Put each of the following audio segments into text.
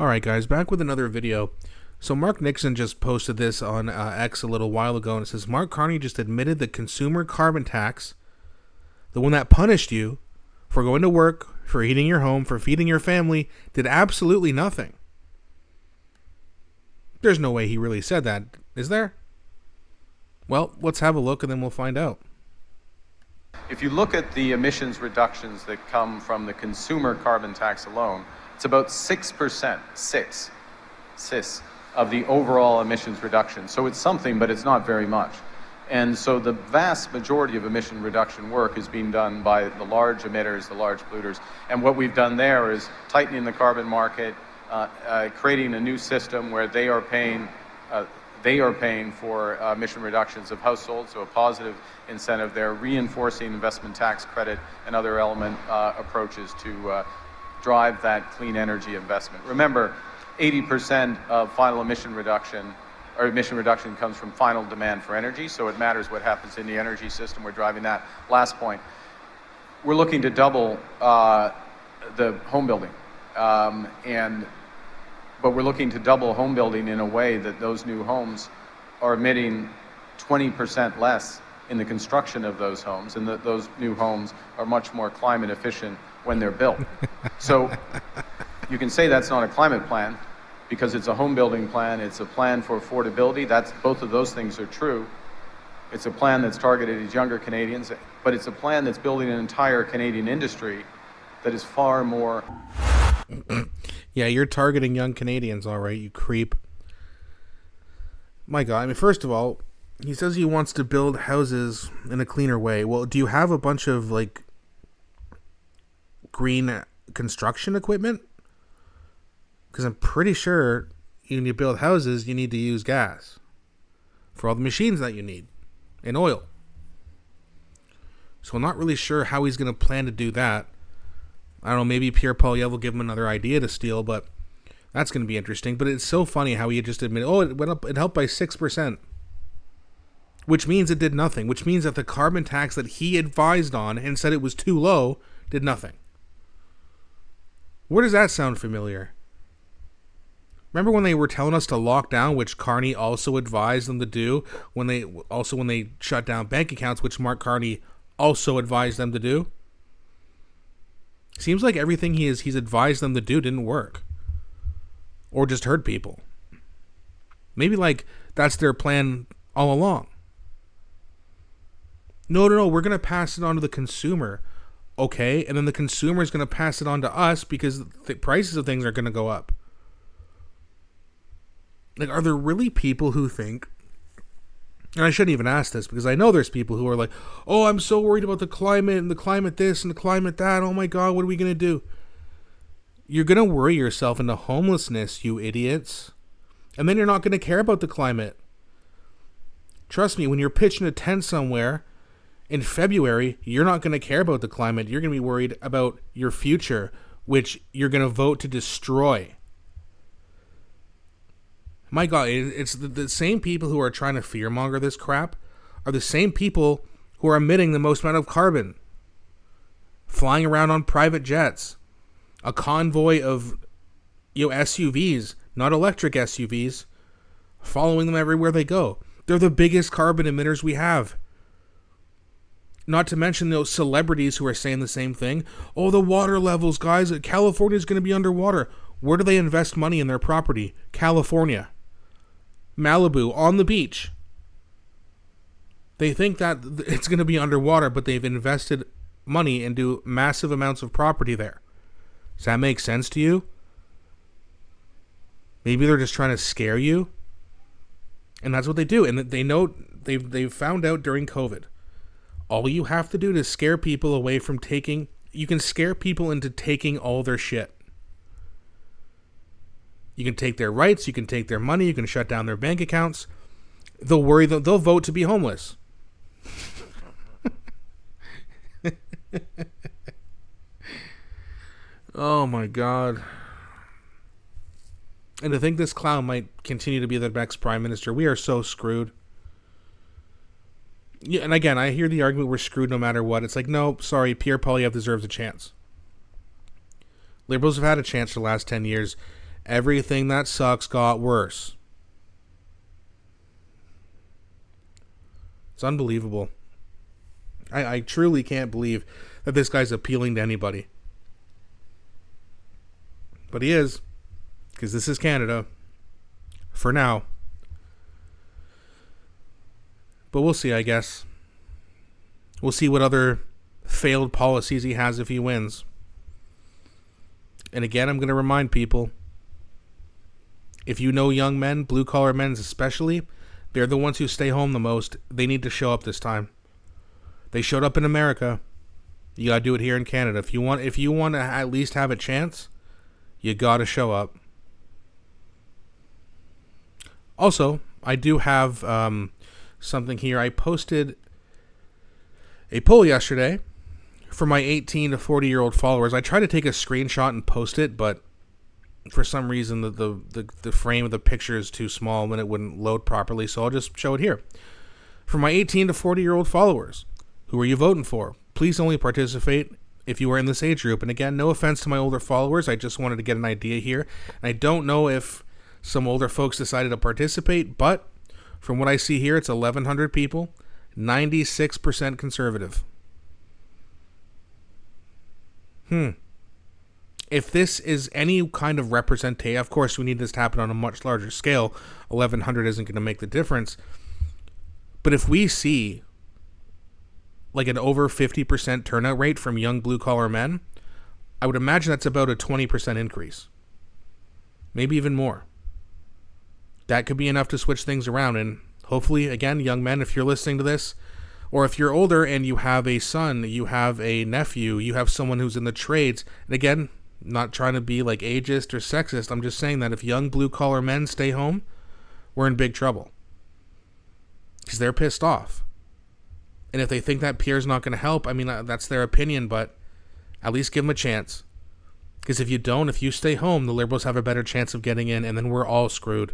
Alright guys, back with another video. So Mark Nixon just posted this on X a little while ago, and it says, Mark Carney just admitted the consumer carbon tax, the one that punished you for going to work, for heating your home, for feeding your family, did absolutely nothing. There's no way he really said that, is there? Well, let's have a look and then we'll find out. If you look at the emissions reductions that come from the consumer carbon tax alone, it's about 6%, of the overall emissions reduction. So it's something, but it's not very much. And so the vast majority of emission reduction work is being done by the large emitters, the large polluters. And what we've done there is tightening the carbon market, creating a new system where they are paying for emission reductions of households, so a positive incentive there, reinforcing investment tax credit and other element approaches to drive that clean energy investment. Remember, 80% of final emission reduction comes from final demand for energy, so it matters what happens in the energy system. We're driving that. Last point, we're looking to double the home building, but we're looking to double home building in a way that those new homes are emitting 20% less in the construction of those homes, and that those new homes are much more climate efficient when they're built. So you can say that's not a climate plan because it's a home building plan, it's a plan for affordability. Both of those things are true. It's a plan that's targeted at younger Canadians, but it's a plan that's building an entire Canadian industry that is far more... Yeah, you're targeting young Canadians, all right, you creep. My God, I mean, first of all, he says he wants to build houses in a cleaner way. Well, do you have a bunch of, like, green construction equipment? Because I'm pretty sure when you build houses, you need to use gas for all the machines that you need and oil. So I'm not really sure how he's going to plan to do that. I don't know, maybe Pierre Poilievre will give him another idea to steal, but that's going to be interesting. But it's so funny how he just admitted, oh, it helped by 6%. Which means it did nothing. Which means that the carbon tax that he advised on and said it was too low did nothing. Where does that sound familiar? Remember when they were telling us to lock down, which Carney also advised them to do, when they shut down bank accounts, which Mark Carney also advised them to do? Seems like everything he's advised them to do didn't work. Or just hurt people. Maybe like that's their plan all along. No, we're going to pass it on to the consumer. Okay, and then the consumer is going to pass it on to us because the prices of things are going to go up. Like, are there really people who think, and I shouldn't even ask this because I know there's people who are like, oh, I'm so worried about the climate and the climate this and the climate that. Oh my God, what are we going to do? You're going to worry yourself into homelessness, you idiots. And then you're not going to care about the climate. Trust me, when you're pitching a tent somewhere in February, you're not going to care about the climate. You're going to be worried about your future, which you're going to vote to destroy. My God, it's the same people who are trying to fearmonger this crap are the same people who are emitting the most amount of carbon. Flying around on private jets. A convoy of SUVs, not electric SUVs, following them everywhere they go. They're the biggest carbon emitters we have. Not to mention those celebrities who are saying the same thing. Oh, the water levels, guys. California's going to be underwater. Where do they invest money in their property? California. Malibu, on the beach. They think that it's going to be underwater, but they've invested money into massive amounts of property there. Does that make sense to you? Maybe they're just trying to scare you. And that's what they do. And they know they've found out during COVID. All you have to do to scare people away from taking, you can scare people into taking all their shit. You can take their rights, you can take their money, you can shut down their bank accounts. They'll worry that they'll vote to be homeless. Oh my God. And to think this clown might continue to be the next prime minister, we are so screwed. Yeah, and again, I hear the argument we're screwed no matter what. It's like, no, sorry, Pierre Poilievre deserves a chance. Liberals have had a chance for the last 10 years. Everything that sucks got worse. It's unbelievable. I truly can't believe that this guy's appealing to anybody. But he is, because this is Canada. For now. But we'll see, I guess. We'll see what other failed policies he has if he wins. And again, I'm going to remind people, if you know young men, blue-collar men especially, they're the ones who stay home the most. They need to show up this time. They showed up in America. You got to do it here in Canada. If you want to at least have a chance, you got to show up. Also, I do have something here. I posted a poll yesterday for my 18 to 40-year-old followers. I tried to take a screenshot and post it, but for some reason the frame of the picture is too small and it wouldn't load properly, so I'll just show it here. For my 18 to 40-year-old followers, who are you voting for? Please only participate if you are in this age group. And again, no offense to my older followers. I just wanted to get an idea here. And I don't know if some older folks decided to participate, but from what I see here, it's 1,100 people, 96% conservative. If this is any kind of representation, of course we need this to happen on a much larger scale. 1,100 isn't going to make the difference. But if we see like an over 50% turnout rate from young blue-collar men, I would imagine that's about a 20% increase. Maybe even more. That could be enough to switch things around. And hopefully, again, young men, if you're listening to this, or if you're older and you have a son, you have a nephew, you have someone who's in the trades, and again, not trying to be like ageist or sexist, I'm just saying that if young blue-collar men stay home, we're in big trouble. Because they're pissed off. And if they think that Pierre's not going to help, I mean, that's their opinion, but at least give them a chance. Because if you don't, if you stay home, the Liberals have a better chance of getting in, and then we're all screwed.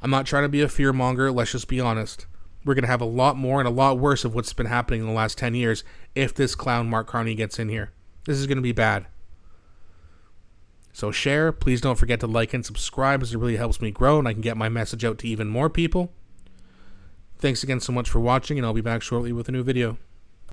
I'm not trying to be a fearmonger, let's just be honest. We're going to have a lot more and a lot worse of what's been happening in the last 10 years if this clown Mark Carney gets in here. This is going to be bad. So share, please don't forget to like and subscribe, as it really helps me grow and I can get my message out to even more people. Thanks again so much for watching, and I'll be back shortly with a new video.